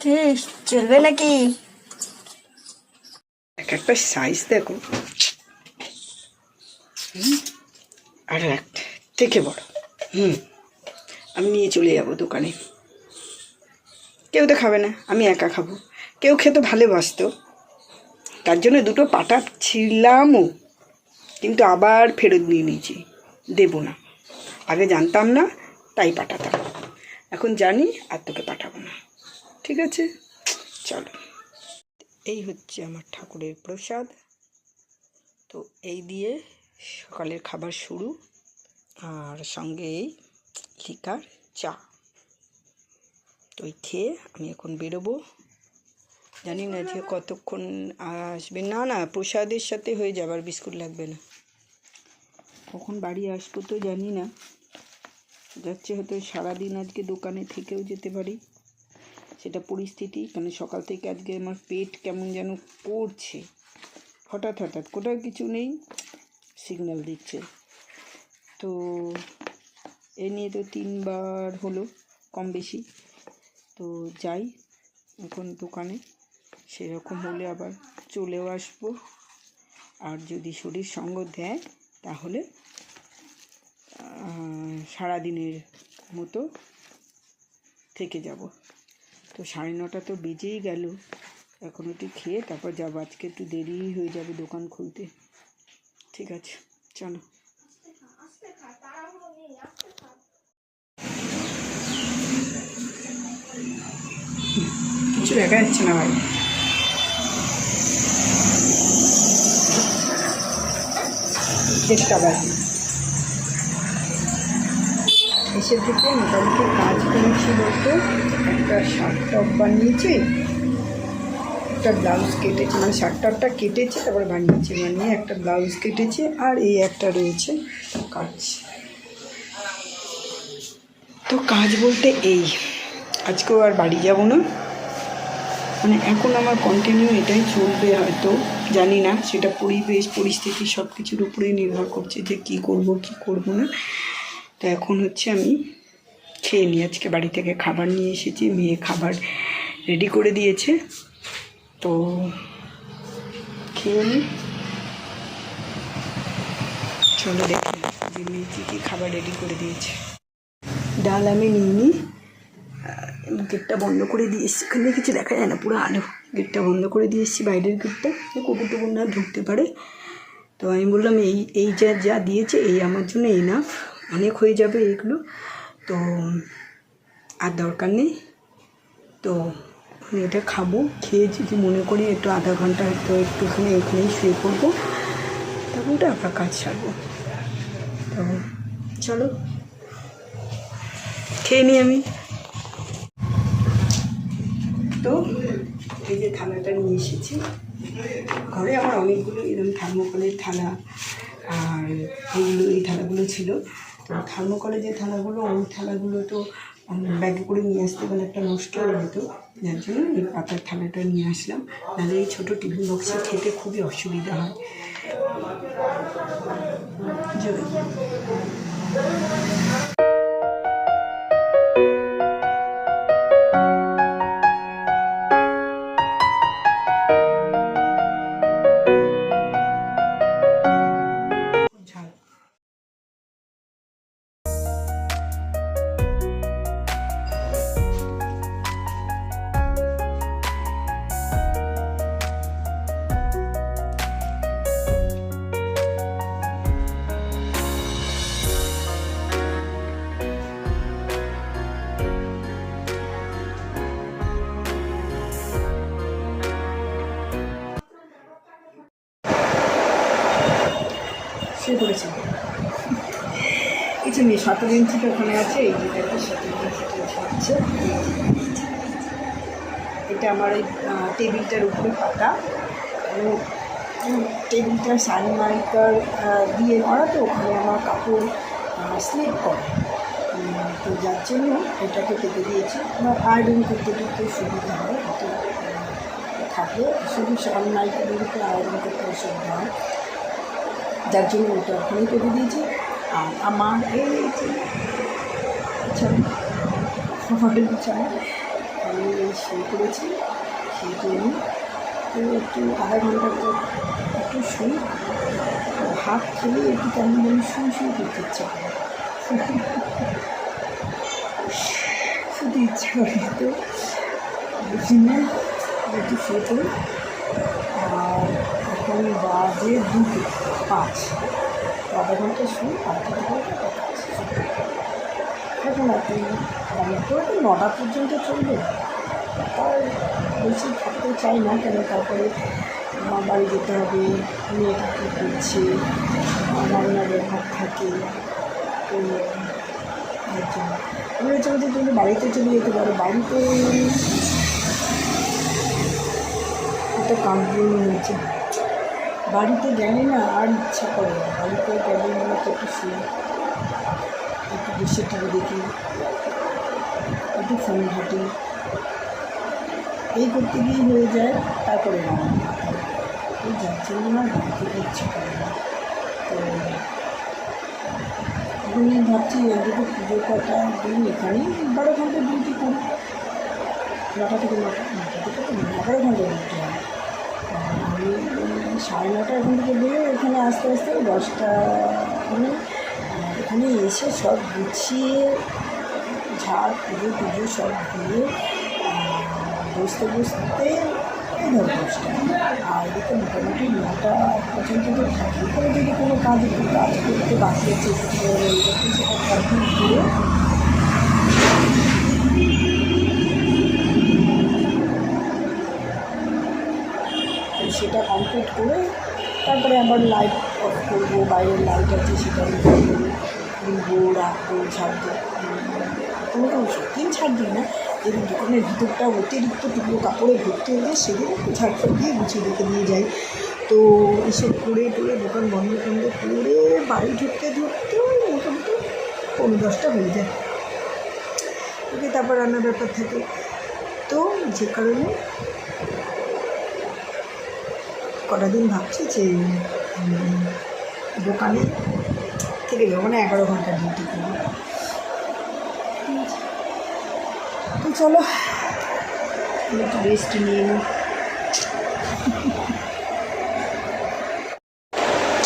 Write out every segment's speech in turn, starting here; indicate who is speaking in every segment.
Speaker 1: কি চলবে নাকি?
Speaker 2: এক একটা সাইজ দেখো, আর একটা থেকে বড়। আমি নিয়ে চলে যাব দোকানে। কেউ তো খাবে না, আমি একা খাবো। কেউ খেতে ভালোবাসতো, তার জন্য দুটো পাটা ছিঁড়লামও, কিন্তু আবার ফেরত নিয়ে নিয়েছি, দেবো না। আগে জানতাম না তাই পাঠাতাম, এখন জানি আর তোকে পাঠাবো না। ঠিক আছে, চলো। এই হচ্ছে আমার ঠাকুরের প্রসাদ। তো এই দিয়ে সকালের খাবার শুরু, আর সঙ্গে এই লিকার চা। তো এই খেয়ে আমি এখন বেরোবো। জানি না যে কতক্ষণ আসবে। না না, প্রসাদের সাথে হয়ে যাবে, আর বিস্কুট লাগবে না। কখন বাড়ি আসবো তো জানি না, যাচ্ছে হয়তো সারাদিন আজকে দোকানে থেকেও যেতে পারি, সেটা পরিস্থিতি। কারণ সকাল থেকে আজকে আমার পেট কেমন যেন করছে, হঠাৎ হঠাৎ, কোথাও কিছু নেই, সিগন্যাল দিচ্ছে। তো এ নিয়ে তো 3 বার হলো কম বেশি। তো যাই এখন দোকানে, সেরকম হলে আবার চলেও আসবো। আর যদি শরীর সঙ্গ দেয় তাহলে সারাদিনের মতো থেকে যাব। তো 9:30 তো বেজেই গেল, এখন একটু খেয়ে তারপর যাবো। আজকে একটু দেরিই হয়ে যাবে দোকান খুলতে। ঠিক আছে, চলো। কিছু দেখা যাচ্ছে না ভাই। চেষ্টা বাকি এসে থেকে মোটামুটি কাজ করেছি বলতে, একটা শার্ট টপ বানিয়েছি, একটা ব্লাউজ কেটেছি, মানে শার্ট টপটা কেটেছি তারপর বানিয়েছি, বানিয়ে একটা ব্লাউজ কেটেছি, আর এই একটা রয়েছে কাজ। তো কাজ বলতে এই, আজকেও আর বাড়ি যাব না, মানে এখন আমার কন্টিনিউ এটাই চলবে হয়তো, জানি না, সেটা পরিবেশ পরিস্থিতি সব কিছুর উপরেই নির্ভর করছে যে কী করব কী করব না। তো এখন হচ্ছে আমি খেয়ে নিই। আজকে বাড়ি থেকে খাবার নিয়ে এসেছি, মেয়ে খাবার রেডি করে দিয়েছে, তো খেয়ে নিই। চলো দেখি যে মেয়ে কী খাবার রেডি করে দিয়েছে। ডাল আমি নিইনি, গেটটা বন্ধ করে দিয়ে এসেছি, এখানে কিছু দেখা যায় না, পুরো আলো। গেটটা বন্ধ করে দিয়ে এসেছি, বাইরের গেটটা, কুকুর টুকুর না ঢুকতে পারে। তো আমি বললাম এই যা দিয়েছে এই আমার জন্য এনাফ, অনেক হয়ে যাবে এগুলো, তো আর দরকার নেই। তো আমি এটা খাবো, খেয়ে যদি মনে করি একটু আধা ঘন্টা হয়তো একটুখানি এখানেই শুয়ে পড়বো, তারপরে আবার কাজ সারবো। তো চলো খেয়ে নিই আমি। তো এই যে থালাটা নিয়ে এসেছি, ঘরে আমার অনেকগুলো এরকম থার্মোকলের থালা, আর এই থালাগুলো ছিল। তো থার্মোকলের যে থালাগুলো, ওই থালাগুলো তো ব্যাগে করে নিয়ে আসতে গেলে একটা নষ্ট হয়ে যেত, যার জন্য এই পাতার থালাটা নিয়ে আসলাম। নাহলে এই ছোটো টিফিন বক্সে খেতে খুবই অসুবিধা হয়। শুয়ে পড়েছি, কিছু নেই, 17 ইঞ্চিটা ওখানে আছে, এই যে দেখো 17 ইঞ্চিটা আছে। এটা আমার এই টেবিলটার উপরে পাতা, টেবিলটা সানমাইকার দিয়ে করা, তো ওখানে আমার কাপড় স্লিপ করে, তো যার জন্য এটাকে কেটে দিয়েছি। আমার আয়রন করতে করতে সুবিধা হয়, তো থাকলে শুধু সানমাইকারের উপরে আয়রন করতে অসুবিধা হয়, যার জন্য ওটা ওখানেই কেটে দিয়েছি। আর আমার এই যে বিছানা আমি শুয়ে করেছি, শুয়ে করিনি তো একটু আধা ঘন্টা তো একটু শুই, ভাত খেলে একটু কেমন যেন শুয়ে করতে ইচ্ছা করে, শুধু ইচ্ছা করে। তো বুঝি না একটু শুয়ে পড়ি। আর এখন বাজে 2:05, আধা ঘন্টা শুই, আধা ঘন্টা কাজ। এখন আপনি তো 9টা পর্যন্ত চলবে, তার বেশি থাকতে চাই না কেন, তারপরে আমার বাড়ি যেতে হবে, মেয়েটা কী করছে, রান্নার ব্যাপার থাকে। তো এর জন্য আমি হচ্ছে যদি বাড়িতে চলে যেতে পারো, বাড়িতে একটা কামড় হয়েছে, বাড়িতে গেলে না আর ইচ্ছা করে না, বাড়িতে গেলে মানে তো একটু শুই, একটু বসে টিভি দেখি, একটু ফোন ঘাঁটি, এই করতে গিয়ে হয়ে যায়। তারপরে এই যার জন্য না বাড়িতে ইচ্ছা করে না। তো আমি ভাবছি দুটো পুজো কটা দিন এখানে 12 ঘন্টা ডিউটি করি, 9টা থেকে 9টা থেকে তো 11 ঘন্টা ডিউটি হয়। আমি 9:30 এখান থেকে বেরো, এখানে আস্তে আস্তে 10টা মানে এখানে এসে সব গুছিয়ে ঝাড় পুজো সব দিয়ে বসতে বসতে এই ধর 10টা, আর এদিকে মোটামুটি 9টা পর্যন্ত তো থাকি। এখানে যদি কোনো কাজ একটু কাজ করতে বাকি আছে এরকম সেটা কমপ্লিট করে সেটা কমপ্লিট করে তারপরে আবার লাইট অফ করবো, বাইরের লাইট আছে সেটা খুলবো, রাখবো, ছাড়বো। কোনো সত্যিই ছাড় দিই না, যদি দোকানের ভিতরটা অতিরিক্ত টুকরো কাপড়ে ভর্তি হয়ে যায় সেগুলো একটু ঝাড়ফাড় দিয়ে গুছিয়ে রেখে দিয়ে যাই। তো এসব করে টোরে দোকান বন্ধ করে বাড়ি ঢুকতে মোটামুটি 9:10টা হয়ে যায়। ওকে তারপর রান্নার ব্যাপার থাকে, তো যে কারণে কটা দিন ভাবছি যে দোকানে থেকে যাবো, মানে 11 ঘন্টা ডিউটি করবো। তো চলো একটু রেস্ট নিয়ে নিই,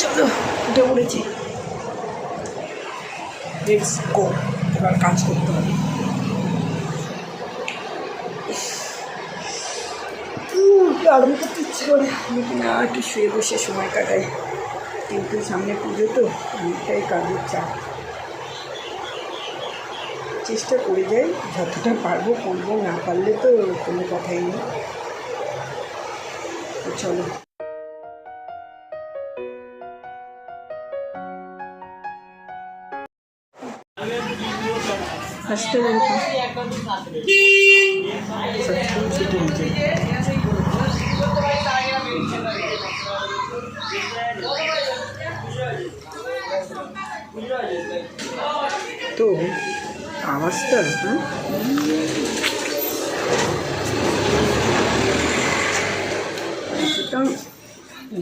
Speaker 2: চলো উঠে পড়েছি, লেটস গো, এবার কাজ করতে হবে। আরাম করতে ইচ্ছে করে না, একটু শুয়ে বসে সময় কাটাই, কিন্তু সামনে পুজো তো অনেকটাই কাজের চাপ। চেষ্টা করে যাই যতটা পারবো করবো, না পারলে তো কোনো কথাই নেই। চলো ফার্স্টে তো আওয়াজটা এতটা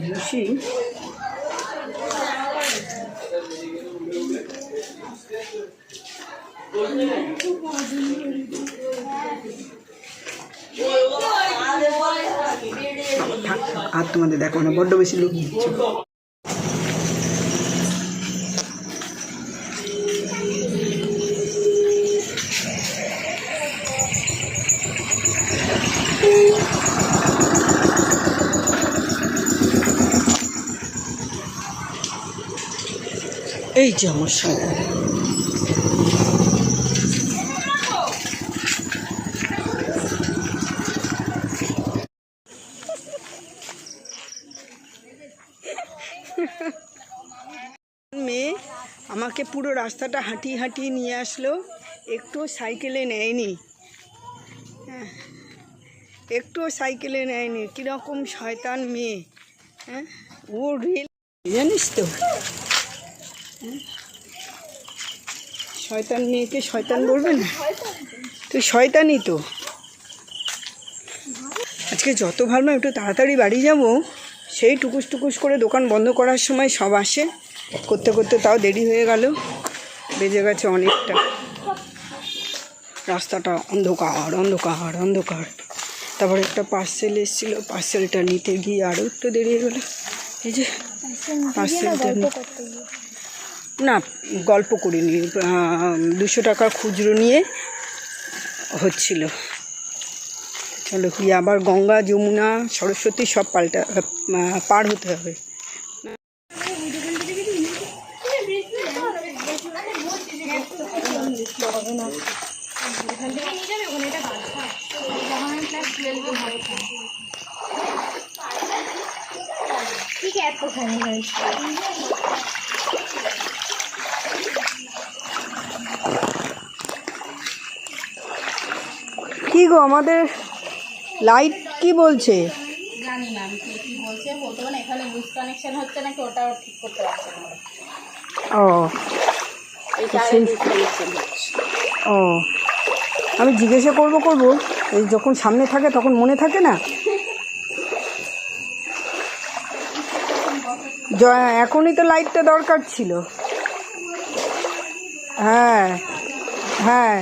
Speaker 2: বেশি আর তোমাদের দেখো না, বড্ড বেশি লোক দিচ্ছ। এই যে আমার সাথে মেয়ে আমাকে পুরো রাস্তাটা হাঁটিয়ে নিয়ে আসলো, একটুও সাইকেলে নেয়নি, একটুও সাইকেলে নেয়নি। কীরকম শয়তান মেয়ে, হ্যাঁ ও রিল জানিস তো, শয়তান মেয়েকে শয়তান বলবে না, তুই শয়তানই তো। আজকে যত ভাবলাম একটু তাড়াতাড়ি বাড়ি যাব, সেই টুকুস করে দোকান বন্ধ করার সময় সব আসে, করতে তাও দেরি হয়ে গেল, বেজে গেছে অনেকটা। রাস্তাটা অন্ধকার অন্ধকার অন্ধকার। তারপরে একটা পার্সেল এসেছিলো, পার্সেলটা নিতে গিয়ে আরও একটু দেরি হয়ে গেলো। এই যে পার্সেলটা না, গল্প করিনি, 200 টাকা খুচরো নিয়ে হচ্ছিল। চলো কি আবার গঙ্গা যমুনা সরস্বতী সব পার হতে হবে। কি গো আমাদের লাইট কি বলছে?
Speaker 1: জানি না আমি কি বলছে, বলতে পারেন এখানে লুজ কানেকশন হচ্ছে নাকি ওটাও ঠিক করতে পারছে না।
Speaker 2: ও
Speaker 1: এইটা লুজ কানেকশন হচ্ছে।
Speaker 2: ও আমি জিজ্ঞাসা করবো এই যখন সামনে থাকে তখন মনে থাকে না। এখনই তো লাইটটা দরকার ছিল। হ্যাঁ হ্যাঁ